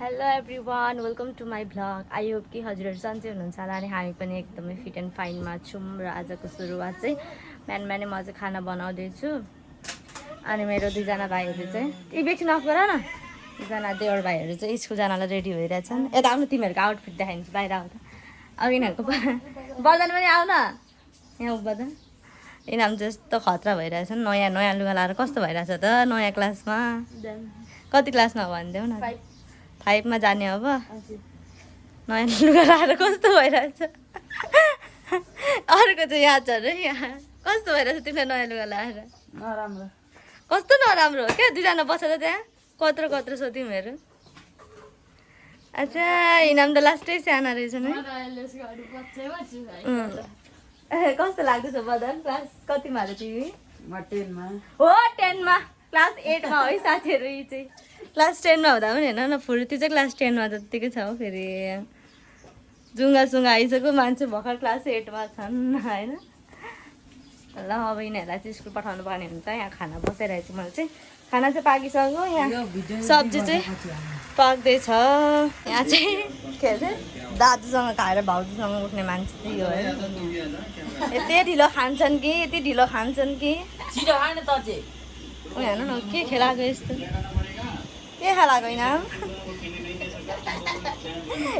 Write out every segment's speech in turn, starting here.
Hello everyone, welcome to my vlog. I hope कि हजुरहरू सन्चै हुनुहुन्छ होला अनि हामी पनि एकदमै फिट एन्ड फाइनमा छौँ। र आजको सुरुवात चाहिँ बिहान म चाहिँ खाना बनाउँदैछु अनि मेरो दुईजना भाइहरू चाहिँ एकछिन अफ गर न। दुईजना देवर भाइहरू चाहिँ स्कुल जानलाई रेडी भइरहेछन्। यता आउनु, तिमीहरूको आउटफिट देखाइदिन्छु, बाहिर आउँदा। अब यिनीहरूको बर्दन पनि आउ न, यहाँ उभ्दा यिनीहरू चाहिँ यस्तो खतरा भइरहेछन्। नयाँ नयाँ लुगा लाएर कस्तो भइरहेछ त नयाँ क्लासमा। कति क्लासमा भनिदेऊ न। 5 मा जाने अब। नयाँ लुगा लाएर कस्तो भइरहेछ। अर्को चाहिँ यहाँ छ अरे, यहाँ कस्तो भइरहेछ तिमीलाई नयाँ लुगा लाएर। नराम्रो। कस्तो नराम्रो हो क्या, दुईजना बस्छ त त्यहाँ। कत्रो कत्रो छ तिमीहरू। अच्छा, इनाम त लास्टै सानो रहेछ नि। कस्तो लाग्दैछ बदन? क्लास कतिमा हो तिमी? म 10 मा हो 10 मा। क्लास 8 मा है साथीहरू। यी चाहिँ क्लास 10 मा हुँदा पनि हेर्न न, फुर्ती चाहिँ क्लास 10 मा जत्तिकै छ हौ। फेरि जुङ्गा सुङ्गा आइसक्यो, मान्छे भर्खर क्लास 8 मा छन् होइन। ल अब यिनीहरूलाई चाहिँ स्कुल पठाउनु पर्ने हुन्छ। यहाँ खाना बसाइरहेको छु मैले चाहिँ। खाना चाहिँ पाकिसक्यो, यहाँ सब्जी चाहिँ पाक्दैछ। यहाँ चाहिँ के अरे दाजुसँग खाएर भाउजूसँग उठ्ने मान्छे चाहिँ यो है। यति ढिलो खान्छन् कि, यति ढिलो खान्छन् कि। छिटो खान त चाहिँ उयो हेर्नु न के खेलाएको यस्तो, के खेलाएको इनाम।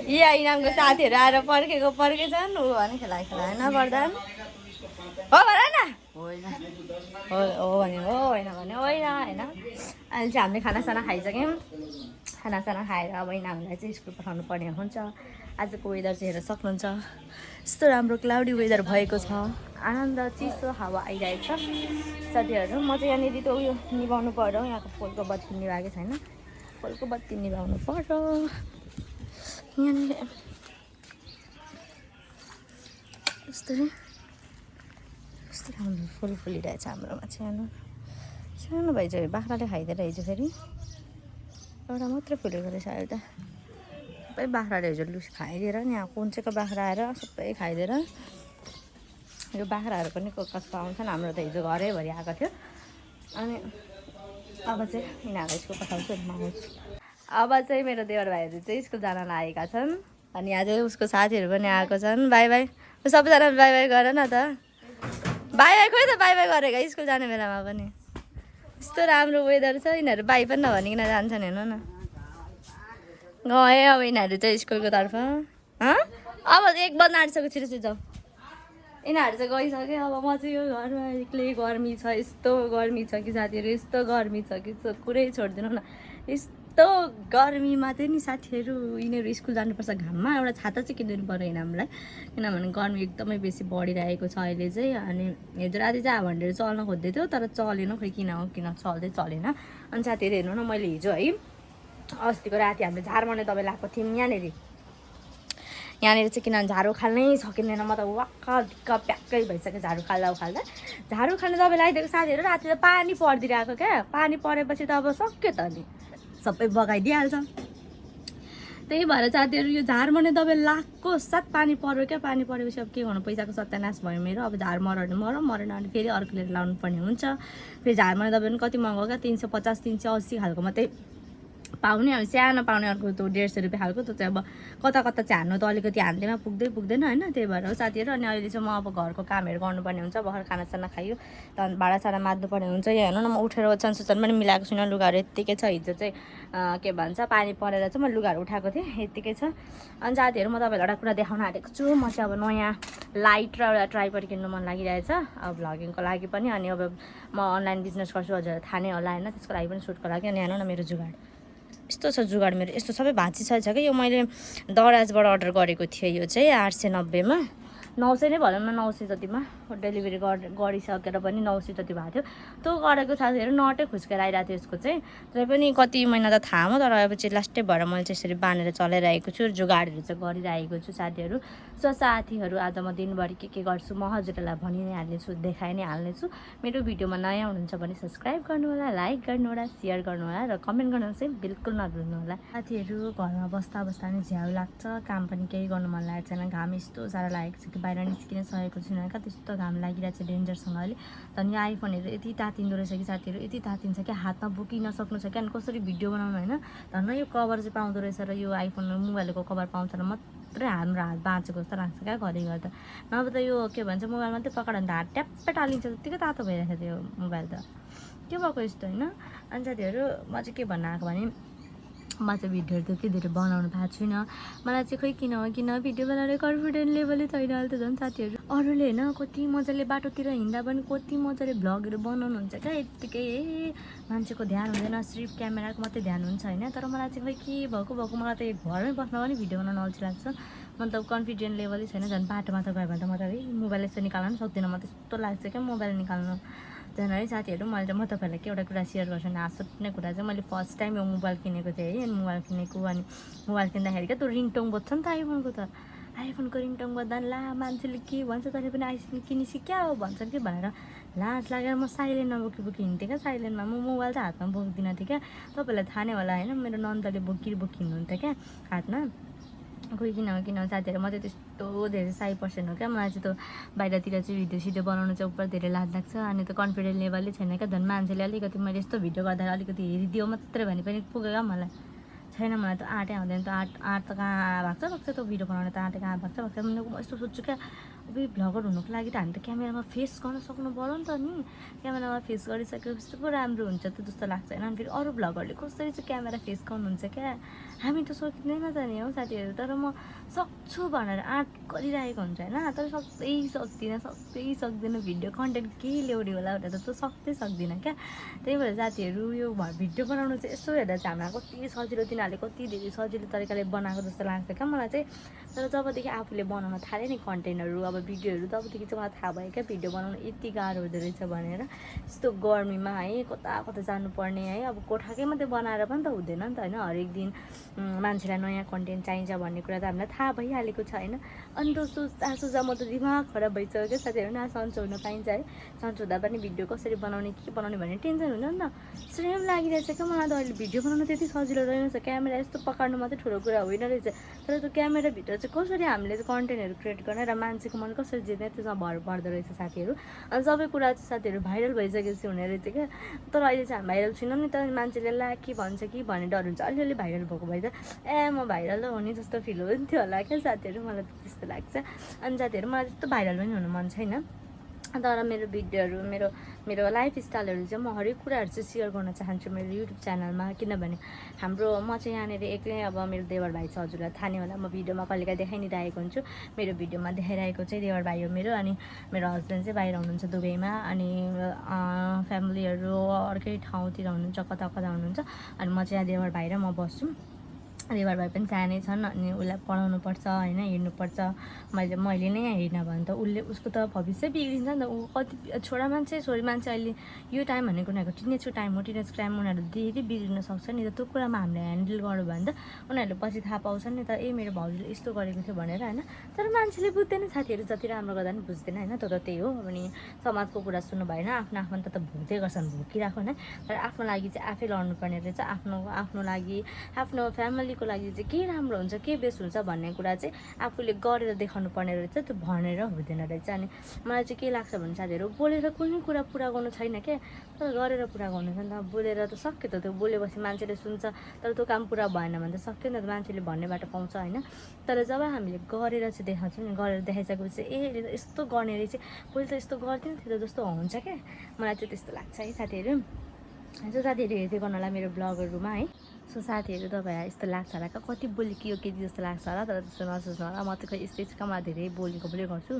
यहाँ इनामको साथीहरू आएर पर्खेछन्। ऊ भने खेलाएको होइन वर्धन हो भन न। होइन। हो भने हो, होइन भने होइन होइन। अहिले चाहिँ हामीले खानासाना खाइसक्यौँ। खानासाना खाएर अब इनामलाई चाहिँ स्कुल पठाउनु पर्ने हुन्छ। आजको वेदर चाहिँ हेरेर सक्नुहुन्छ, यस्तो राम्रो क्लाउडी वेदर भएको छ। आनन्द चिसो हावा आइरहेको छ साथीहरू। म चाहिँ यहाँनिर त उयो निभाउनु पर्यो, यहाँको पोलको बत्ती निभाएको छैन। पोलको बत्ती निभाउनु पर्यो यहाँनिर। यस्तो राम्रो फुल फुलिरहेछ हाम्रोमा चाहिँ। हेर्नु सानो भइज बाख्राले खाइदिएर हिजो फेरि एउटा मात्रै फुलेको रहेछ अहिले त। सबै बाख्राले हिजो लुस खाइदिएर नि, यहाँ कुन्चेको बाख्रा आएर सबै खाइदिएर। यो बाख्राहरू पनि कसको आउँछन्, हाम्रो त हिजो घरैभरि आएको थियो। अनि अब चाहिँ यिनीहरूलाई स्कुल पठाउँछु म आउँछु। अब चाहिँ मेरो देवर भाइहरू चाहिँ स्कुल जान लागेका छन् अनि यहाँ चाहिँ उसको साथीहरू पनि आएको छन्। बाई बाई, सबैजना बाई बाई गर न त। बाई बाई खोइ त बाई बाई गरेको स्कुल जाने बेलामा पनि। यस्तो राम्रो वेदर छ, यिनीहरू बाई पनि नभनिकन जान्छन्। हेर्नु न, गएँ अब यिनीहरू चाहिँ स्कुलको तर्फ। अब 1 बज्न आँटिसक्यो, छिटो छिटो जाऊ। यिनीहरू चाहिँ गइसक्यो। अब म चाहिँ यो घरमा एक्लै, गर्मी छ, यस्तो गर्मी छ कि साथीहरू, यस्तो गर्मी छ कि कुरै छोडिदिनु न। यस्तो गर्मीमा चाहिँ नि साथीहरू यिनीहरू स्कुल जानुपर्छ घाममा। एउटा छाता चाहिँ किनिदिनु पऱ्यो यिनीहरूलाई, किनभने गर्मी एकदमै बेसी बढिरहेको छ अहिले चाहिँ। अनि हिजो राति चाहिँ हावान्डीहरू चल्न खोज्दै थियो तर चलेन, खोइ किन हो किन चलेन। अनि साथीहरू हेर्नु न, मैले हिजो है अस्तिको राति हामीले झारमर्ने दबाई लगाएको थियौँ यहाँनिर चाहिँ। किनभने झाडु खाल्नै सकिँदैन, म त वाक्क ढिक्क प्याक्कै भइसक्यो झाडु खाल्दा। झाडु खाल्ने दबाई लगाइदिएको साथीहरू, राति त पानी परिदिरहेको क्या। पानी परेपछि त अब सक्यो त, अनि सबै बगाइदिइहाल्छ। त्यही भएर साथीहरू यो झारमर्ने दबाई लगाएको साथ पानी पऱ्यो क्या। पानी परेपछि अब के गर्नु, पैसाको सत्यानाश भयो मेरो। अब झार मऱ्यो भने मरेन भने फेरि अर्को लिएर लाउनु पर्ने हुन्छ। फेरि झारमर्ने दबाई पनि कति महँगो क्या, 350 380 खालको मात्रै पाउने। अब सानो पाउने अर्को त 150 रुपियाँ खालको। त्यो चाहिँ अब कता कता चाहिँ हान्नु त अलिकति हान्दैमा पुग्दैन होइन। त्यही भएर हो साथीहरू। अनि अहिले चाहिँ म अब घरको कामहरू गर्नुपर्ने हुन्छ। भर्खर खानासाना खायो त भाँडासाँडा माझ्नुपर्ने हुन्छ। यहाँ हेर्नु न, म उठेर ओछ्यान सोछ्यान पनि मिलाएको छुइनँ, लुगाहरू यत्तिकै छ। हिजो चाहिँ के भन्छ पानी परेर चाहिँ म लुगाहरू उठाएको थिएँ, यत्तिकै छ। अनि साथीहरू म तपाईँहरूलाई एउटा कुरा देखाउन आँटेको छु। म चाहिँ अब नयाँ लाइट र एउटा ट्राइपड किन्नु मन लागिरहेछ अब भ्लगिङको लागि पनि। अनि अब म अनलाइन बिजनेस गर्छु, हजुरहरू थाहा नै होला होइन, त्यसको लागि पनि सुटको लागि। अनि हेर्नु न मेरो जुगाड यस्तो छ, जुगाड मेरो यस्तो सबै भाँचिसकेको छ कि। यो मैले दराजबाट अर्डर गरेको थिएँ, यो चाहिँ 890 मा, 900 नै भनौँ न, 900 जतिमा डेलिभरी गरिसकेर पनि 900 जति भएको थियो। त्यो गरेको साथीहरू नटै खुस्केर आइरहेको थियो यसको चाहिँ। तर पनि कति महिना त थाहा म, तर अब चाहिँ लास्टै भएर मैले चाहिँ यसरी बाँधेर चलाइरहेको छु, जुगाडहरू चाहिँ गरिरहेको छु साथीहरू। सो साथीहरू आज म दिनभरि के गर्छु म हजुरहरूलाई भनि नै हाल्नेछु, देखाइ नै हाल्नेछु। मेरो भिडियोमा नयाँ हुनुहुन्छ भने सब्सक्राइब गर्नु होला, लाइक गर्नु होला, सेयर गर्नु होला र कमेन्ट गर्नु चाहिँ बिल्कुल नभुल्नु होला। साथीहरू घरमा बस्दा बस्दा नि झ्याउ लाग्छ, काम पनि केही गर्नु मन लागेको छैन। घाम यस्तो साह्रो लागेको छ कि चाहिँ बाहिर निस्किन सकेको छुइनँ क्या, त्यस्तो घाम लागिरहेको छ डेन्जरसँगले। झन् यो आइफोनहरू यति तातिँदो रहेछ कि साथीहरू, यति तातिन्छ क्या, हातमा बोकिनसक्नु छ क्या। अनि कसरी भिडियो बनाउनु होइन, धन्न यो कभर चाहिँ पाउँदो रहेछ र यो आइफोन मोबाइलको कभर पाउँछ र मात्रै हाम्रो हात बाँचेको जस्तो लाग्छ क्या घरि गर्दा। नभए त यो के भन्छ मोबाइल मात्रै पक्रायो भने त हात ट्याप्पै टालिन्छ, त्यत्तिकै तातो भइरहेको थियो मोबाइल त, के भएको यस्तो होइन। अनि साथीहरू म चाहिँ के भन्न आएको भने म चाहिँ भिडियोहरू त के धेरै बनाउनु पाएको छुइनँ। मलाई चाहिँ खोइ किन भिडियो बनाउने कन्फिडेन्ट लेभलै छैन अहिले त झन् साथीहरू। अरूले होइन कति मजाले बाटोतिर हिँड्दा पनि कति मजाले भ्लगहरू बनाउनुहुन्छ क्या, यत्तिकै मान्छेको ध्यान हुँदैन, सिर्फ क्यामेराको मात्रै ध्यान हुन्छ होइन। तर मलाई चाहिँ खोइ के भएको मलाई त घरमै बस्न पनि भिडियो बनाउन अल्छी लाग्छ। मतलब कन्फिडेन्ट लेभलै छैन। झन् बाटोमा त गयो भने त म त मोबाइल यसो निकाल्न पनि सक्दिनँ, म त्यस्तो लाग्छ क्या मोबाइल निकाल्नु। झन् है साथीहरू, म तपाईँहरूलाई एउटा कुरा सेयर गर्छु नि, हाँस उठ्ने कुरा चाहिँ मैले फर्स्ट टाइम यो मोबाइल किनेको थिएँ है। अनि मोबाइल किनेको, अनि मोबाइल किन्दाखेरि क्या त्यो रिङटोङ बज्छ नि त आइफोनको, त आइफोनको रिङटोङ बज्दा ला मान्छेले के भन्छ, तैँले पनि आइफोन किनिसी क्या हो भन्छ कि भनेर लाज लागेर म साइलेन्टमा बोकी हिँड्थेँ क्या। साइलेन्टमा म मोबाइल चाहिँ हातमा बोक्दिनँ थिएँ क्या। तपाईँहरूलाई थाहा नै होला होइन, मेरो नन्दले बोकिनुहुन्थ्यो क्या हातमा। कोही किन साथीहरू, म चाहिँ त्यस्तो धेरै साई पर्सन हो क्या। मलाई चाहिँ त्यो बाहिरतिर चाहिँ भिडियो बनाउनु चाहिँ उपर धेरै लाज लाग्छ। अनि त्यो कन्फिडेन्ट लेभलै छैन क्या। झन् मान्छेले अलिकति मैले यस्तो भिडियो गर्दाखेरि अलिकति हेरिदियो मात्रै भने पनि पुग्यो क्या मलाई, छैन मलाई त आँटै आउँदैन। त आँट त कहाँ भाग्छ त्यो भिडियो बनाउने त आँटै कहाँ भाग्छ। म यस्तो सोध्छु क्या, अब भ्लगर हुनुको लागि त हामी त क्यामेरामा फेस गर्न सक्नु पऱ्यो नि त नि। क्यामेरामा फेस गरिसकेपछि पो राम्रो हुन्छ त जस्तो लाग्छ होइन। अनि फेरि अरू भ्लगरले कसरी चाहिँ क्यामेरा फेस गर्नुहुन्छ क्या, हामी त सकिँदैन त नि हो साथीहरू। तर म सक्छु भनेर आँट गरिरहेको हुन्छ होइन, तर सक्दिनँ भिडियो कन्टेन्ट केही ल्याउने होला भनेर त सक्दिनँ क्या। त्यही भएर साथीहरू यो भिडियो बनाउनु चाहिँ यसो हेर्दा चाहिँ हामीलाई कति सजिलो, तिनीहरूले कति धेरै सजिलो तरिकाले बनाएको जस्तो लाग्छ क्या मलाई चाहिँ। तर जबदेखि आफूले बनाउन थालेँ नि कन्टेन्टहरू, अब भिडियोहरू, तबदेखि चाहिँ मलाई थाहा भयो क्या भिडियो बनाउनु यति गाह्रो हुँदो रहेछ भनेर। यस्तो गर्मीमा है कता जानुपर्ने है, अब कोठाकै मात्रै बनाएर पनि त हुँदैन नि त होइन। हरेक दिन मान्छेलाई नयाँ कन्टेन्ट चाहिन्छ भन्ने कुरा त हामीलाई थाहा भइहालेको छ होइन। अनि त सोच्दा म त दिमाग खराब भइसक्यो क्या साथीहरू। न सन्चो हुन पाइन्छ है, सन्चो हुँदा पनि भिडियो कसरी बनाउने के बनाउने भन्ने टेन्सन हुन्छ नि त। श्रेम लागिरहेछ क्या मलाई त अहिले। भिडियो बनाउनु त्यति सजिलो रहेनछ, क्यामेरा यस्तो पकाउनु मात्रै ठुलो कुरा होइन रहेछ। तर त्यो क्यामेराभित्र चाहिँ कसरी हामीले चाहिँ कन्टेन्टहरू क्रिएट गर्ने र मान्छेको मन कसरी जित्ने त्यसमा भर पर्दो रहेछ साथीहरू। अनि सबै कुरा चाहिँ साथीहरू भाइरल भइसकेपछि हुने रहेछ क्या। तर अहिले चाहिँ हामी भाइरल छैनौँ नि त, मान्छेले ला के भन्छ कि भन्ने डर हुन्छ। अलिअलि भाइरल भएको भए त म भाइरल हो नि जस्तो फिल हुन्थ्यो होला क्या साथीहरू, मलाई त त्यस्तो लाग्छ। अनि साथीहरू मलाई त्यस्तो भाइरल पनि हुनु मन छैन। तर मेरो भिडियोहरू, मेरो लाइफ स्टाइलहरू चाहिँ म हरेक कुराहरू चाहिँ सेयर गर्न चाहन्छु मेरो युट्युब च्यानलमा। किनभने म चाहिँ यहाँनिर एक्लै, अब मेरो देवर भाइ छ, हजुरलाई थाहा नै होला, म भिडियोमा कहिलेकाहीँ देखाइदिइरहेको हुन्छु। मेरो भिडियोमा देखाइरहेको चाहिँ देवर भाइ हो मेरो। अनि मेरो हस्बेन्ड चाहिँ बाहिर हुनुहुन्छ दुबईमा, अनि फ्यामिलीहरू अर्कै ठाउँतिर हुनुहुन्छ, कता हुनुहुन्छ। अनि म चाहिँ यहाँ देवर भाइ र म बस्छु। देवर भाइ पनि सानै छन्, अनि उसलाई पढाउनुपर्छ होइन, हेर्नुपर्छ। मैले नै हेरिनँ भने त उसको त भविष्य बिग्रिन्छ नि त। ऊ कति छोरी मान्छे अहिले यो टाइम भनेको उनीहरूको टिनेजको टाइम हो। टिनेज टाइम उनीहरू धेरै बिग्रिन सक्छ नि त। त्यो कुरामा हामीले ह्यान्डल गर्यो भने त उनीहरूले पछि थाहा पाउँछन् नि त, मेरो भाउजूले यस्तो गरेको थियो भनेर होइन। तर मान्छेले बुझ्दैन साथीहरू, जति राम्रो गर्दा पनि बुझ्दैन होइन। त त्यही हो। अनि समाजको कुरा सुन्नु भएन, आफ्नो आफन्त त भोग्दै गर्छन्, भोगिरहेको होइन। तर आफ्नो लागि चाहिँ आफै लड्नुपर्ने रहेछ। आफ्नो लागि, आफ्नो फ्यामिलीको लागि चाहिँ के राम्रो हुन्छ, के बेस्ट हुन्छ भन्ने कुरा चाहिँ आफूले गरेर देखाउनु पर्ने रहेछ, त्यो भनेर हुँदैन रहेछ। अनि मलाई चाहिँ के लाग्छ भने साथीहरू, बोलेर कुनै कुरा पुरा गर्नु छैन क्या, तर गरेर पुरा गर्नु छ नि त। बोलेर त सक्यो त, त्यो बोलेपछि मान्छेले सुन्छ, तर त्यो काम पुरा भएन भने त सक्यो नि त, मान्छेले भन्ने बाटो पाउँछ होइन। तर जब हामीले गरेर चाहिँ देखाउँछौँ नि, गरेर देखाइसकेपछि यस्तो गर्ने रहेछ, पहिले त यस्तो गर्थ्यो नि, त्यो त जस्तो हुन्छ क्या। मलाई चाहिँ त्यस्तो लाग्छ है साथीहरू। सो साथीहरू हेर्दै गर्नु होला मेरो ब्लगहरूमा है। सो साथीहरू तपाईँलाई यस्तो लाग्छ होला क्या, कति बोलेको यो केटी जस्तो लाग्छ होला, तर त्यस्तो नसोच्नु होला। म चाहिँ खोइ यस्तै छु, मलाई धेरै बोलेको गर्छु,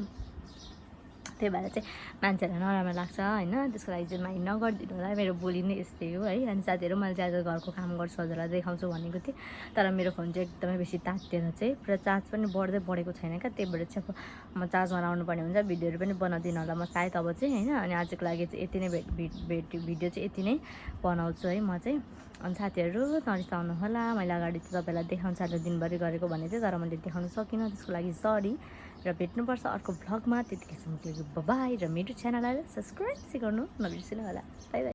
त्यही भएर चाहिँ मान्छेहरूलाई नराम्रो लाग्छ होइन। त्यसको लागि चाहिँ माइन्ड नगरिदिनु होला, मेरो बोली नै यस्तै हो है। अनि साथीहरू, मैले चाहिँ आज घरको काम गर्छु, हजुरलाई देखाउँछु भनेको थिएँ, तर मेरो फोन चाहिँ एकदमै बेसी तातिएर चाहिँ पुरा चार्ज पनि बढेको छैन क्या। त्यही भएर चाहिँ अब म चार्जमा लाउनु पर्ने हुन्छ। भिडियोहरू पनि बनाउँदिनँ होला म सायद अब चाहिँ होइन। अनि आजको लागि चाहिँ यति नै भिडियो चाहिँ यति नै बनाउँछु है म चाहिँ। अनि साथीहरू नरिसाउनु होला, मैले अगाडि चाहिँ तपाईँलाई देखाउँछु आज दिनभरि गरेको भनेको थिएँ, तर मैले देखाउन सकिनँ, त्यसको लागि सरी। र भेट्नुपर्छ अर्को भ्लगमा, त्यतिखेरसम्म बाई। र मेरो च्यानललाई सब्सक्राइब चाहिँ गर्नु नबिर्सिनु होला। By by.